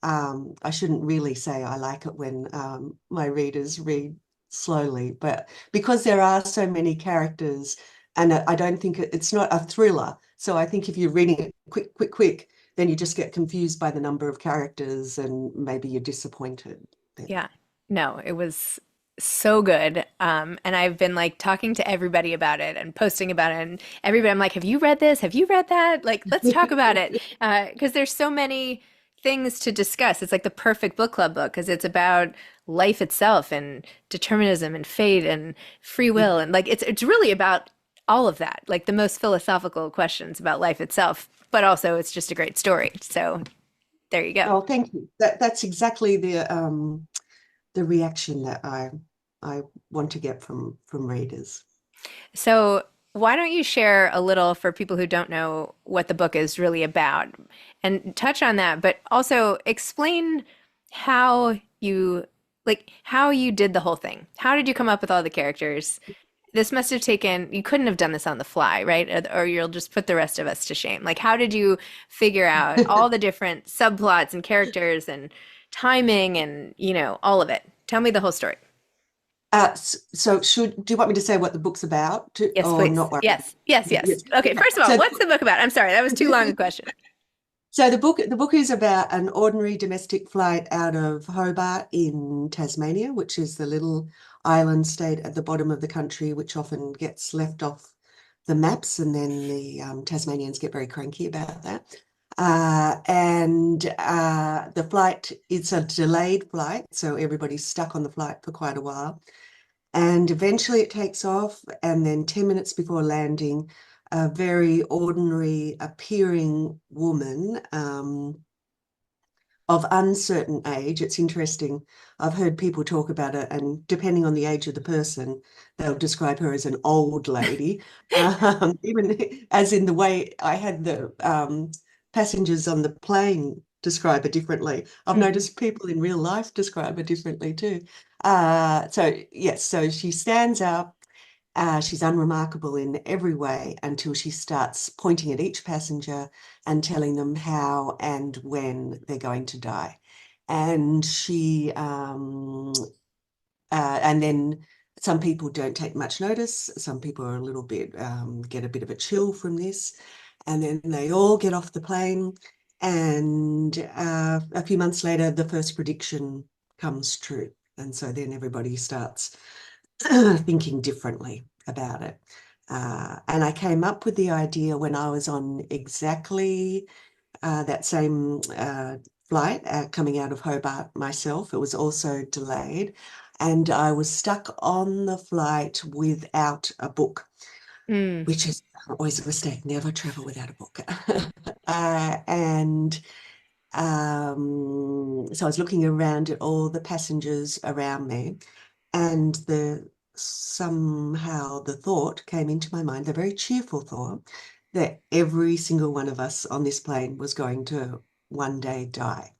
I shouldn't really say I like it when my readers read slowly, but because there are so many characters, and I don't think it's not a thriller. So I think if you're reading it quick, then you just get confused by the number of characters and maybe you're disappointed then. Yeah. No, it was so good. And I've been like talking to everybody about it and posting about it. And everybody, I'm like, have you read this? Have you read that? Like, let's talk about it. Because there's so many things to discuss. It's like the perfect book club book because it's about life itself and determinism and fate and free will. And like, it's really about all of that, like the most philosophical questions about life itself. But also, it's just a great story. So there you go. Oh, thank you. That's exactly the reaction that I want to get from readers. So, why don't you share a little for people who don't know what the book is really about and touch on that, but also explain how you how you did the whole thing. How did you come up with all the characters? This must have taken, you couldn't have done this on the fly, right? Or you'll just put the rest of us to shame. Like, how did you figure out all the different subplots and characters and timing and, all of it? Tell me the whole story. So do you want me to say what the book's about Yes, or please. not worry? Yes, yes, yes. Yes. Okay, first of all, So what's the book about? I'm sorry, that was too long a question. so the book is about an ordinary domestic flight out of Hobart in Tasmania, which is the little island state at the bottom of the country, which often gets left off the maps, and then the Tasmanians get very cranky about that. And the flight, it's a delayed flight, so everybody's stuck on the flight for quite a while. And eventually it takes off, and then 10 minutes before landing, a very ordinary appearing woman of uncertain age. It's interesting. I've heard people talk about it, and depending on the age of the person, they'll describe her as an old lady. Even as in the way I had the passengers on the plane describe her differently. I've Mhm. noticed people in real life describe her differently too. So yes, so she stands up. She's unremarkable in every way until she starts pointing at each passenger and telling them how and when they're going to die. And and then some people don't take much notice. Some people are a little bit, get a bit of a chill from this. And then they all get off the plane. And a few months later, the first prediction comes true. And so then everybody starts thinking differently about it. And I came up with the idea when I was on exactly that same flight coming out of Hobart myself. It was also delayed, and I was stuck on the flight without a book, Mm. which is always a mistake. Never travel without a book. And so I was looking around at all the passengers around me, and somehow the thought came into my mind, the very cheerful thought, that every single one of us on this plane was going to one day die.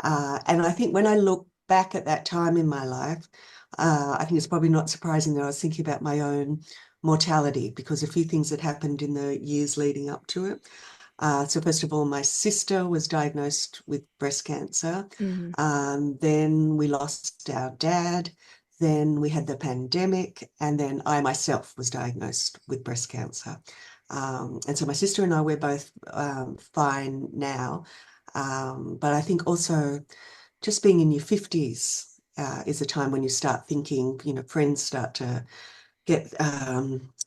And I think when I look back at that time in my life, I think it's probably not surprising that I was thinking about my own mortality because a few things had happened in the years leading up to it. So first of all, my sister was diagnosed with breast cancer. Mhm. Then we lost our dad. Then we had the pandemic, and then I myself was diagnosed with breast cancer. And so my sister and I, we're both fine now. But I think also just being in your 50s is a time when you start thinking, friends start to get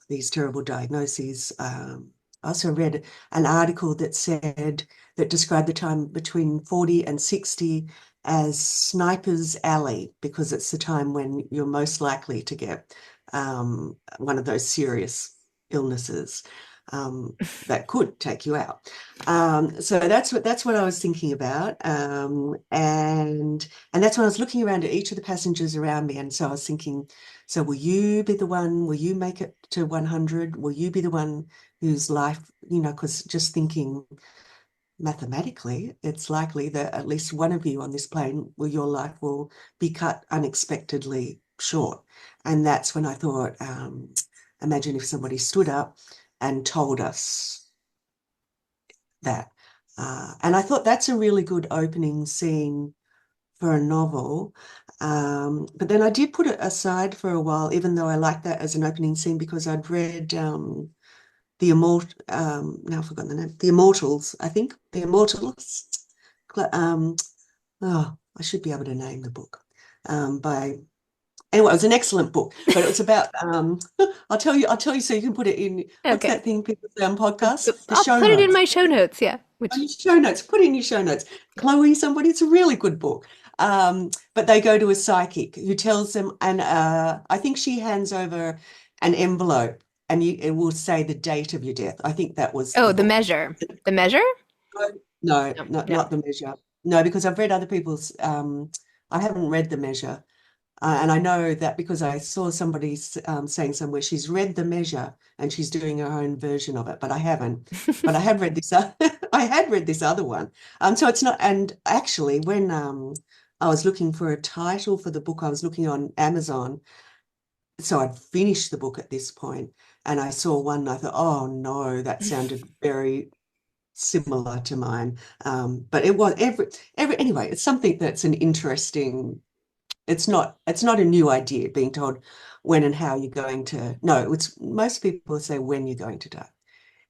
these terrible diagnoses. I also read an article that described the time between 40 and 60 as sniper's alley because it's the time when you're most likely to get one of those serious illnesses that could take you out. So that's what I was thinking about, and that's when I was looking around at each of the passengers around me, and so I was thinking, so will you be the one? Will you make it to 100? Will you be the one whose life, because just thinking mathematically, it's likely that at least one of you on this plane, your life will be cut unexpectedly short. And that's when I thought, imagine if somebody stood up and told us that. And I thought that's a really good opening scene for a novel. But then I did put it aside for a while, even though I liked that as an opening scene, because I'd read now I've forgotten the name, The Immortals, I think, The Immortals. I should be able to name the book by Anyway, it was an excellent book, but it was about I'll tell you so you can put it in what's Okay. that thing people say on podcasts? The I'll show put it in notes. my show notes. Yeah. On Which, your show notes, put in your show notes. Chloe, somebody, it's a really good book. But they go to a psychic who tells them, and I think she hands over an envelope and it will say the date of your death. I think that was oh, the the book. measure. The measure? No, No, not no. not the measure. No, because I've read other people's I haven't read the measure. And I know that because I saw somebody saying somewhere she's read the measure and she's doing her own version of it, but I haven't. But I have read this. I had read this other one. So it's not. And actually, when I was looking for a title for the book, I was looking on Amazon. So I'd finished the book at this point, and I saw one. And I thought, oh no, that sounded very similar to mine. But it was every anyway. It's something that's an interesting it's not a new idea being told when and how you're going to no, it's most people say when you're going to die.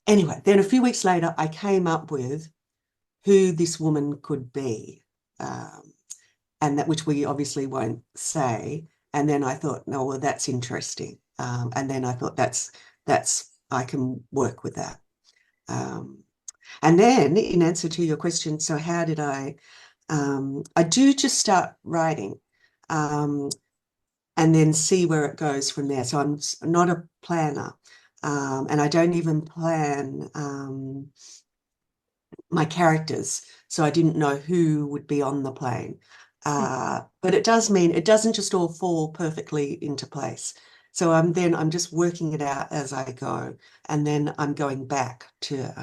Anyway, then a few weeks later I came up with who this woman could be. And that which we obviously won't say. And then I thought, no, well, that's interesting. And then I thought that's I can work with that. Um, and then in answer to your question, so how did I do just start writing. Um, and then see where it goes from there. So I'm not a planner, and I don't even plan my characters. So I didn't know who would be on the plane. But it does mean it doesn't just all fall perfectly into place. So I'm just working it out as I go, and then I'm going back to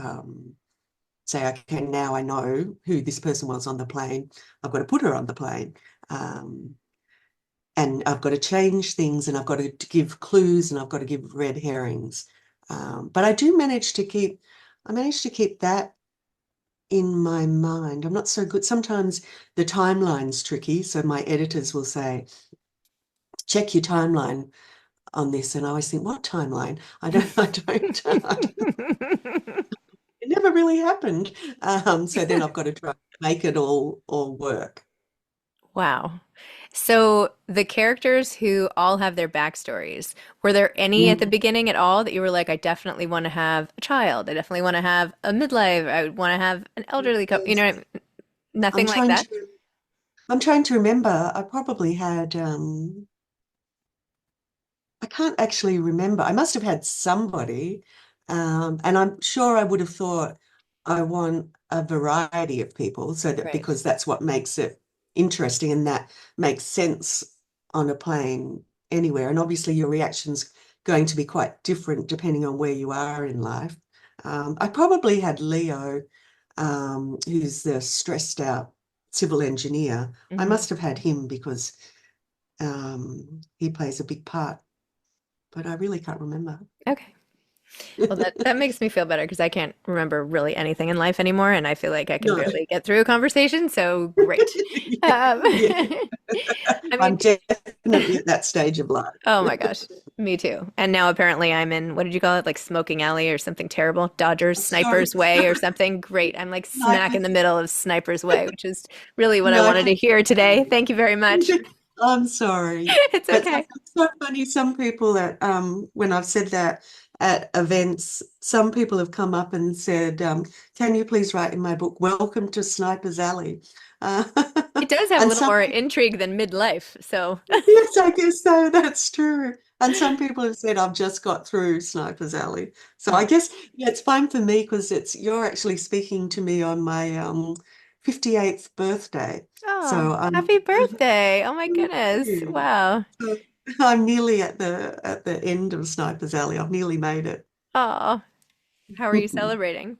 say, okay, now I know who this person was on the plane. I've got to put her on the plane. Um, and I've got to change things and I've got to give clues and I've got to give red herrings. But I manage to keep that in my mind. I'm not so good. Sometimes the timeline's tricky. So my editors will say, check your timeline on this. And I always think, what timeline? It never really happened. So then I've got to try to make it all work. Wow. So the characters who all have their backstories, were there any at the Mm, beginning at all that you were like, I definitely want to have a child. I definitely want to have a midlife. I would want to have an elderly couple. You yes. know, I'm nothing like trying that. to I'm trying to remember. I probably had I can't actually remember. I must have had somebody, and I'm sure I would have thought I want a variety of people, so that Right. because that's what makes it interesting and that makes sense on a plane anywhere. And obviously, your reaction's going to be quite different depending on where you are in life. I probably had Leo, who's the stressed out civil engineer. I Hmm. must have had him because he plays a big part, but I really can't remember. Okay. Well, that makes me feel better because I can't remember really anything in life anymore, and I feel like I can No. barely get through a conversation. So great. Um, Yeah, I I'm mean, definitely at that stage of life. oh my gosh, me too. And now apparently I'm in, what did you call it? Like smoking alley or something terrible? Dodgers, Sorry, Sniper's Way or something. Great. I'm like smack in the snipers, middle of Sniper's Way, which is really what I wanted to snipers. hear today. Thank you very much. I'm sorry, It's but okay. it's so funny. Some people at when I've said that at events, some people have come up and said, "Can you please write in my book, Welcome to Sniper's Alley?" Uh, It does have a and little some more people, intrigue than midlife. So, yes, I guess so. That's true. And some people have said, I've just got through Sniper's Alley. So I oh, guess, yeah, it's fine for me because you're actually speaking to me on my 58th birthday. oh, So happy birthday. Oh my thank goodness. you. Wow. So I'm nearly at the end of Sniper's Alley. I've nearly made it. Oh, how are you celebrating?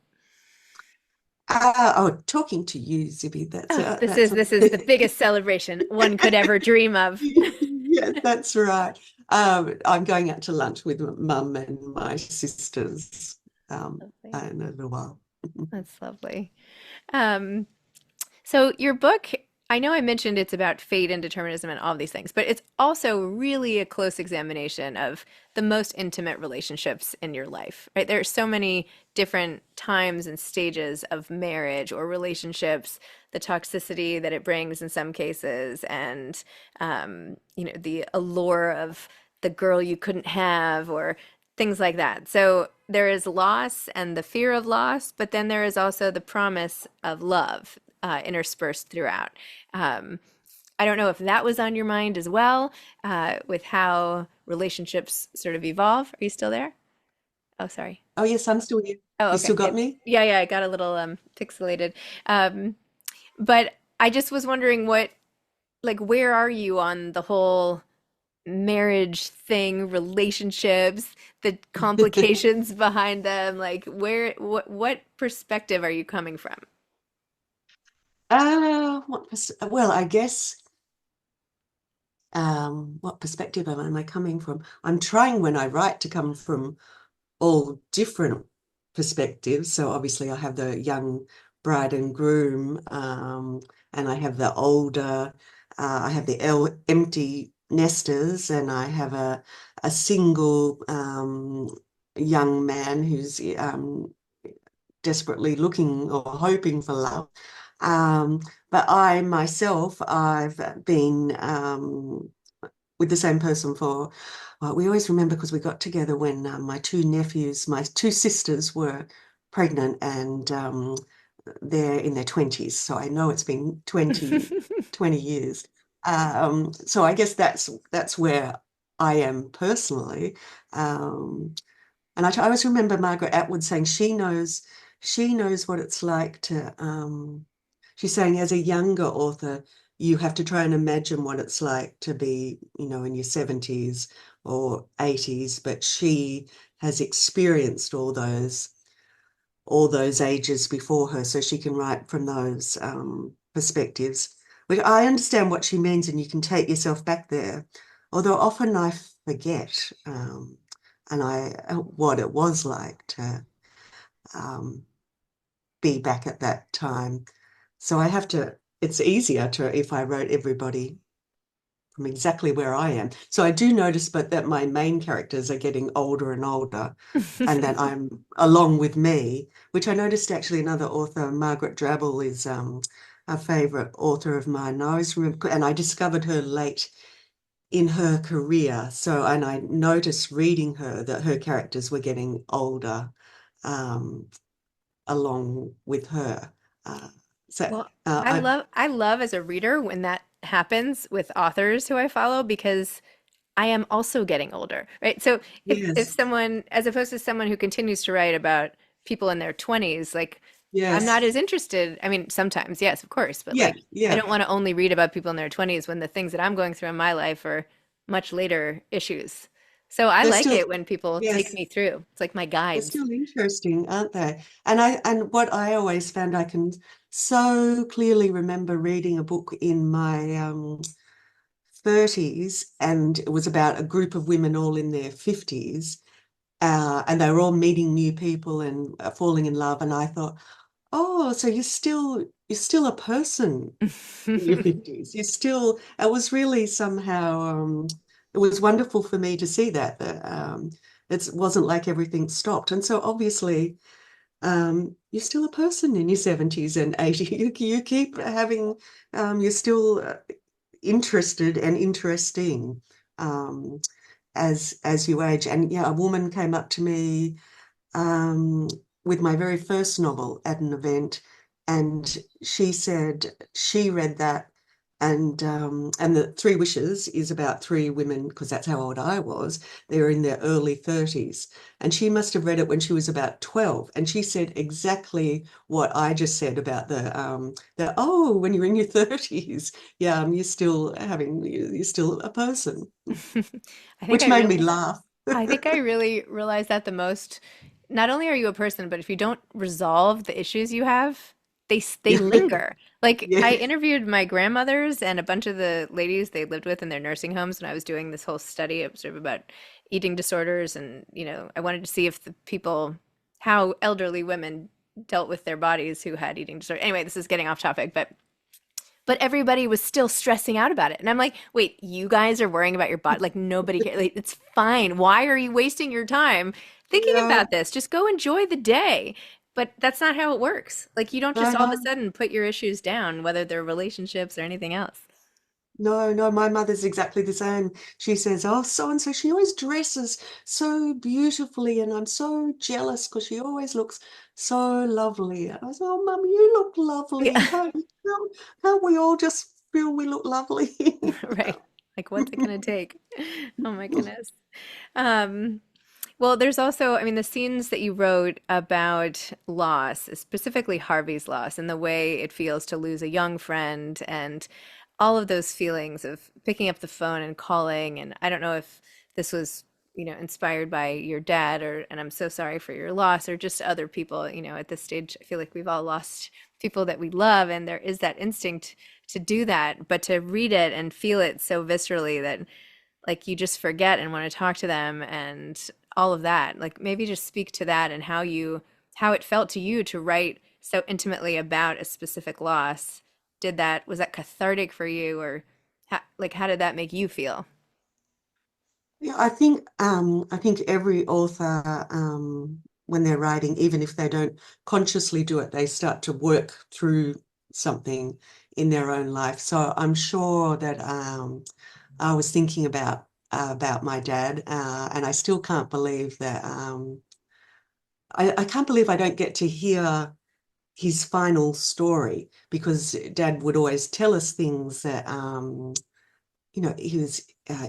Talking to you, Zibby, Oh, that's this is the biggest celebration one could ever dream of. yes, that's right. I'm going out to lunch with mum and my sisters Lovely. in a little while. That's lovely. Um, so your book, I know I mentioned it's about fate and determinism and all of these things, but it's also really a close examination of the most intimate relationships in your life, right? There are so many different times and stages of marriage or relationships, the toxicity that it brings in some cases, and the allure of the girl you couldn't have or things like that. So there is loss and the fear of loss, but then there is also the promise of love interspersed throughout. Um, I don't know if that was on your mind as well, with how relationships sort of evolve. Are you still there? Oh, sorry. Oh, yes, I'm still here. Oh, You okay. still got me? Yeah, yeah, I got a little pixelated. Um, but I just was wondering where are you on the whole marriage thing, relationships, the complications behind them? Like, what perspective are you coming from? Well, I guess, what perspective am I coming from? I'm trying when I write to come from all different perspectives. So obviously I have the young bride and groom, and I have the older, I have the empty nesters, and I have a single young man who's desperately looking or hoping for love. Um, but I myself, I've been with the same person for, well, we always remember because we got together when my two sisters were pregnant, and they're in their 20s. So I know it's been 20 years. So I guess that's where I am personally. Um, and I always remember Margaret Atwood saying she knows what it's like to she's saying as a younger author, you have to try and imagine what it's like to be, in your 70s or 80s, but she has experienced all those ages before her, so she can write from those perspectives. Which I understand what she means, and you can take yourself back there. Although often I forget, and what it was like to um, be back at that time. So I have to. It's easier to if I wrote everybody from exactly where I am. So I do notice, but that my main characters are getting older and older, and that I'm along with me, which I noticed actually another author, Margaret Drabble, is a favorite author of mine. And I always remember, and I discovered her late in her career. So, and I noticed reading her that her characters were getting older, um, along with her. Uh, so Well, I I love as a reader when that happens with authors who I follow because I am also getting older, right? So if yes, someone, as opposed to someone who continues to write about people in their 20s, like I'm not yes, as interested. I mean, sometimes, yes, of course, but yeah, like I yeah. don't want to only read about people in their 20s when the things that I'm going through in my life are much later issues. So I They're like still, it when people take yes. me through. It's like my They're guides. still interesting, aren't they? And what I always found I can so clearly remember reading a book in my 30s, and it was about a group of women all in their 50s, and they were all meeting new people and falling in love. And I thought, oh, so you're still a person in your 50s. It was really somehow, it was wonderful for me to see that it wasn't like everything stopped. And so obviously, you're still a person in your 70s and 80s. You keep having, you're still interested and interesting, um, as you age. And yeah, a woman came up to me um, with my very first novel at an event, and she said she read that, and the Three Wishes is about three women because that's how old I was. They're in their early 30s, and she must have read it when she was about 12, and she said exactly what I just said about the oh, when you're in your 30s, yeah, you're still a person, I think which I made me really laugh. I think I really realized that the most. Not only are you a person, but if you don't resolve the issues you have, they Yeah, linger. Like yeah. I interviewed my grandmothers and a bunch of the ladies they lived with in their nursing homes when I was doing this whole study of sort of about eating disorders and, I wanted to see if the people how elderly women dealt with their bodies who had eating disorder. Anyway, this is getting off topic, but everybody was still stressing out about it. And I'm like, wait, you guys are worrying about your body? Like nobody cares. Like, it's fine. Why are you wasting your time thinking Yeah, about this? Just go enjoy the day. But that's not how it works. Like you don't just I all of a know. sudden put your issues down, whether they're relationships or anything else. No, no, my mother's exactly the same. She says, "Oh, so and so, she always dresses so beautifully, and I'm so jealous because she always looks so lovely." And I was, "Oh, Mum, you look lovely. Yeah, Can't we all just feel we look lovely?" right. Like what's it gonna take? Oh my goodness. Um, well, there's also, I mean, the scenes that you wrote about loss, specifically Harvey's loss, and the way it feels to lose a young friend, and all of those feelings of picking up the phone and calling. And I don't know if this was, inspired by your dad, or, and I'm so sorry for your loss, or just other people, at this stage, I feel like we've all lost people that we love, and there is that instinct to do that, but to read it and feel it so viscerally that like you just forget and want to talk to them and all of that. Like maybe just speak to that and how it felt to you to write so intimately about a specific loss. Was that cathartic for you, or how did that make you feel? Yeah, I think every author, when they're writing, even if they don't consciously do it, they start to work through something in their own life. So I'm sure that I was thinking about my dad, and I still can't believe that I can't believe I don't get to hear his final story, because Dad would always tell us things that he was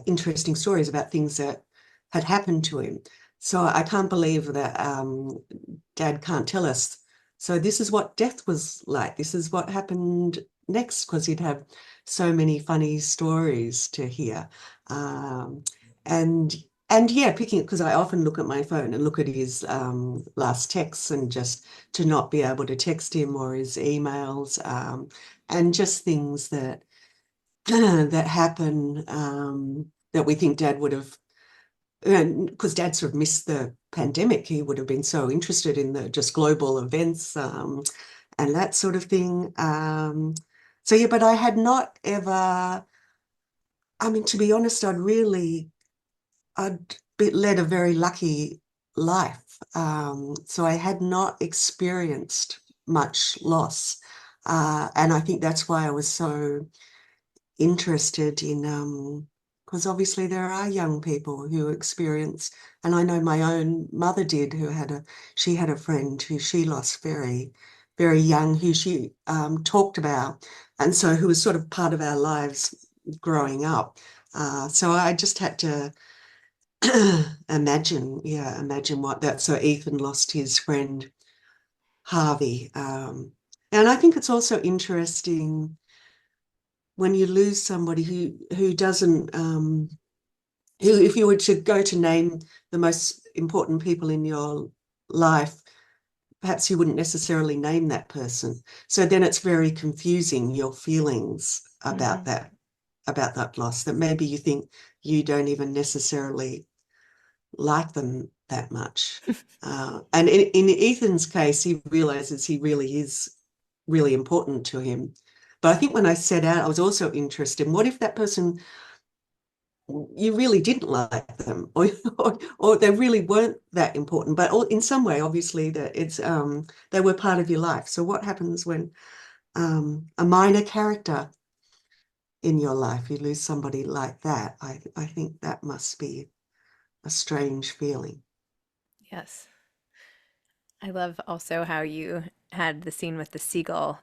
interesting stories about things that had happened to him. So I can't believe that Dad can't tell us. So this is what death was like. This is what happened next, because he'd have so many funny stories to hear. Um, and and yeah, picking it, because I often look at my phone and look at his last texts, and just to not be able to text him, or his emails, and just things that that happen, that we think Dad would have, because Dad sort of missed the pandemic. He would have been so interested in the just global events, and that sort of thing. So yeah, but I had not ever, I mean, to be honest, led a very lucky life. So I had not experienced much loss. And I think that's why I was so interested in, because obviously there are young people who experience, and I know my own mother did, she had a friend who she lost very, very young, who she talked about, and so who was sort of part of our lives growing up. So I just had to imagine what that. So Ethan lost his friend Harvey, and I think it's also interesting when you lose somebody who doesn't who, if you were to go to name the most important people in your life, perhaps you wouldn't necessarily name that person. So then it's very confusing, your feelings Hmm. about that loss, that maybe you think you don't even necessarily like them that much. And in Ethan's case, he realizes he really is really important to him. But I think when I set out, I was also interested in, what if that person, you really didn't like them, or they really weren't that important, but in some way, obviously, that it's they were part of your life. So what happens when a minor character in your life, you lose somebody like that? I think that must be a strange feeling. Yes. I love also how you had the scene with the seagull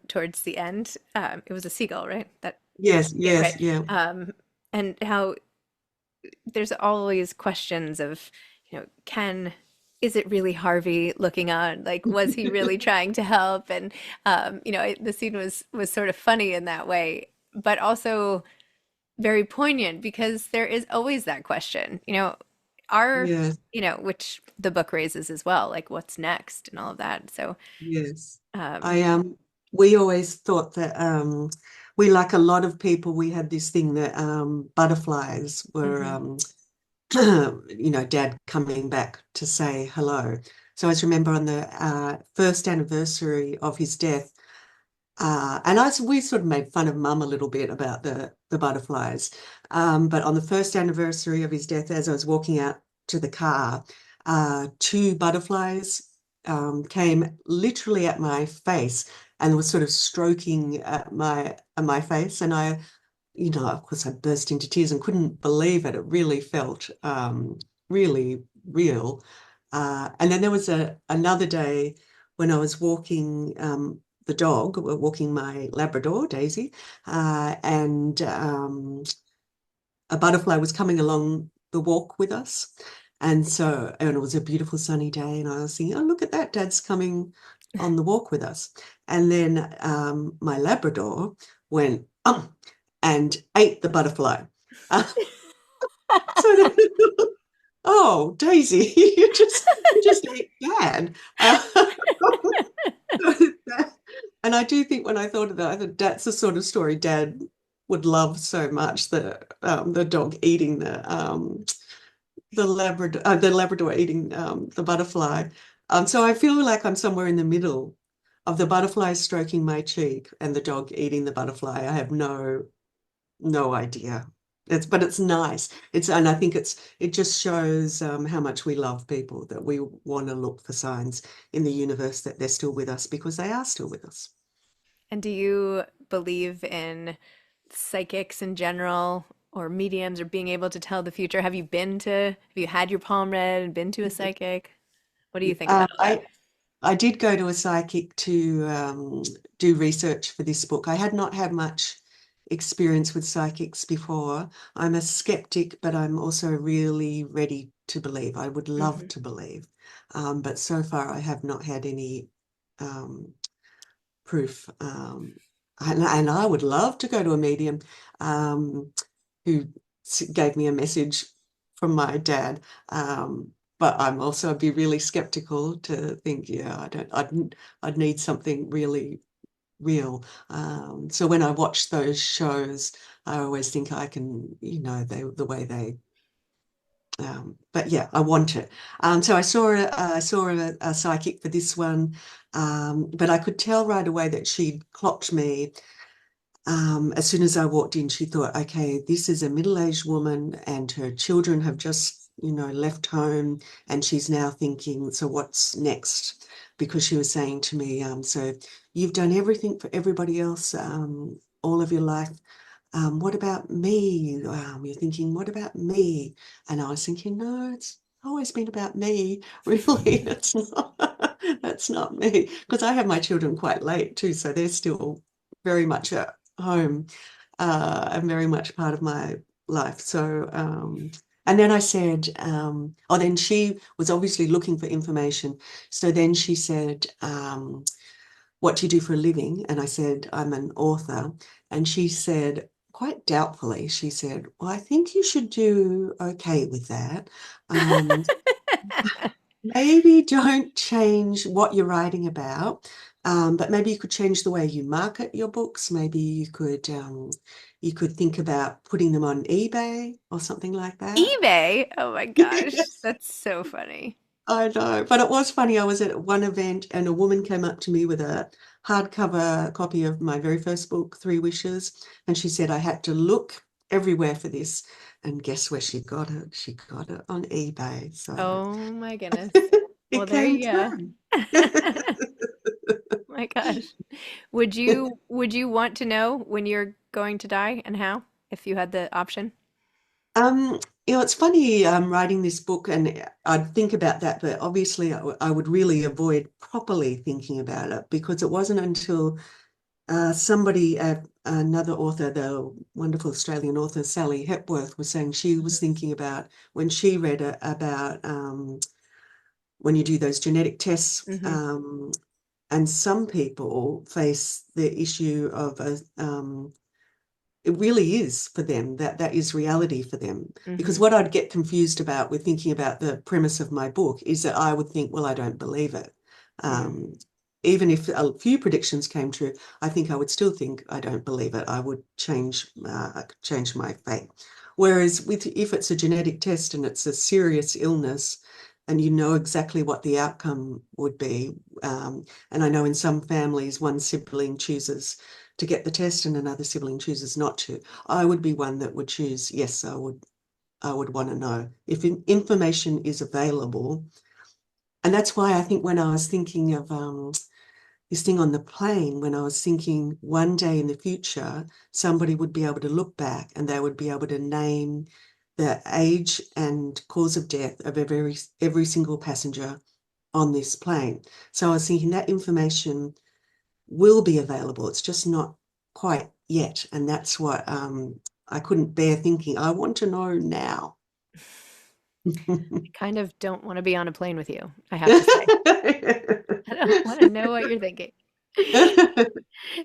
towards the end. It was a seagull, right? Yes, Yeah, right. yes, yeah, And how there's always questions of, is it really Harvey looking on? Like, was he really trying to help? And the scene was sort of funny in that way, but also very poignant because there is always that question, are, yes, which the book raises as well, like what's next and all of that. So, yes. um, I we always thought that we, like a lot of people, we had this thing that butterflies were mhm, Dad coming back to say hello. So I just remember on the first anniversary of his death, and we sort of made fun of Mum a little bit about the butterflies. But on the first anniversary of his death, as I was walking out to the car, two butterflies came literally at my face and was sort of stroking at my face, and of course, I burst into tears and couldn't believe it. It really felt really real. And then there was another day when I was walking the dog, walking my Labrador, Daisy, and a butterfly was coming along the walk with us. And it was a beautiful sunny day, and I was thinking, oh, look at that, Dad's coming on the walk with us. And then my Labrador went, and ate the butterfly. Uh, so then, oh, Daisy, you just ate bad. And I do think when I thought of that, I thought that's the sort of story Dad would love so much, the dog eating the Labrador eating the butterfly. So I feel like I'm somewhere in the middle of the butterfly stroking my cheek and the dog eating the butterfly. I have no idea. But it's nice. And I think it just shows how much we love people, that we want to look for signs in the universe that they're still with us because they are still with us. And do you believe in psychics in general or mediums or being able to tell the future? Have you had your palm read and been to a psychic? What do you think Um, about all that? I did go to a psychic to do research for this book. I had not had much experience with psychics before. I'm a skeptic, but I'm also really ready to believe. I would love Hmm. to believe. But so far, I have not had any um, proof. And I would love to go to a medium um, who gave me a message from my dad. But I'm also be really skeptical to think, yeah, I'd need something really real. So when I watch those shows, I always think I can, the way they but yeah, I want it. So I saw a psychic for this one, but I could tell right away that she'd clocked me. As soon as I walked in, she thought, okay, this is a middle-aged woman and her children have just, left home, and she's now thinking, so what's next? Because she was saying to me, so you've done everything for everybody else, all of your life. What about me? You're thinking, what about me? And I was thinking, no, it's always been about me. Really, that's not me. Because I have my children quite late too, so they're still very much at home and very much part of my life. So, and then I said, oh, then she was obviously looking for information. So then she said, what do you do for a living? And I said, I'm an author. And she said, quite doubtfully, she said, well, I think you should do okay with that. Um, Maybe don't change what you're writing about, but maybe you could change the way you market your books. Maybe you could think about putting them on eBay or something like that. eBay? Oh my gosh, that's so funny. I know, but it was funny. I was at one event and a woman came up to me with a hardcover copy of my very first book, Three Wishes, and she said I had to look everywhere for this. And guess where she got it? She got it on eBay. So Oh my goodness. Well, it there came you through. go. My gosh. Would you want to know when you're going to die and how, if you had the option? Um, it's funny writing this book, and I'd think about that, but obviously I would really avoid properly thinking about it because it wasn't until somebody, another author, the wonderful Australian author Sally Hepworth, was saying she was thinking about when she read about when you do those genetic tests, Hmm. and some people face the issue of it really is for them, that is reality for them. Because Hmm. what I'd get confused about with thinking about the premise of my book is that I would think, well, I don't believe it. Hmm. Um, Even if a few predictions came true, I think I would still think I don't believe it. I would change my fate. Whereas if it's a genetic test and it's a serious illness, and you know exactly what the outcome would be. And I know in some families, one sibling chooses to get the test and another sibling chooses not to. I would be one that would choose, yes, I would want to know if information is available. And that's why I think when I was thinking of this thing on the plane, when I was thinking one day in the future, somebody would be able to look back and they would be able to name the age and cause of death of every single passenger on this plane. So I was thinking that information will be available. It's just not quite yet. And that's what I couldn't bear thinking. I want to know now. I kind of don't want to be on a plane with you, I have to say. I don't want to know what you're thinking.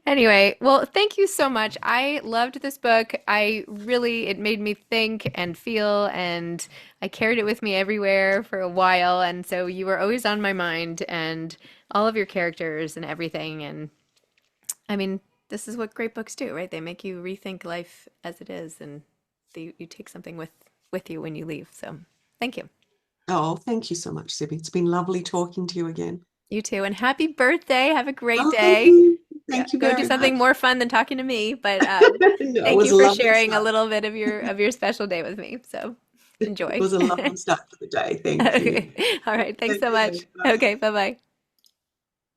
Anyway, well, thank you so much. I loved this book. It made me think and feel, and I carried it with me everywhere for a while. And so you were always on my mind, and all of your characters and everything. And I mean, this is what great books do, right? They make you rethink life as it is, and you take something with you when you leave. So thank you. Oh, thank you so much, Zibby. It's been lovely talking to you again. You too. And happy birthday. Have a great Oh, thank day. you. Yeah, Thank you go do very something much. more fun than talking to me. But No, it thank was you a for lovely sharing a start. little bit of your special day with me. So It enjoy. was a lovely start to the day. Thank you. Okay. All right. Thanks Take so care. much. Bye. Okay. Bye bye.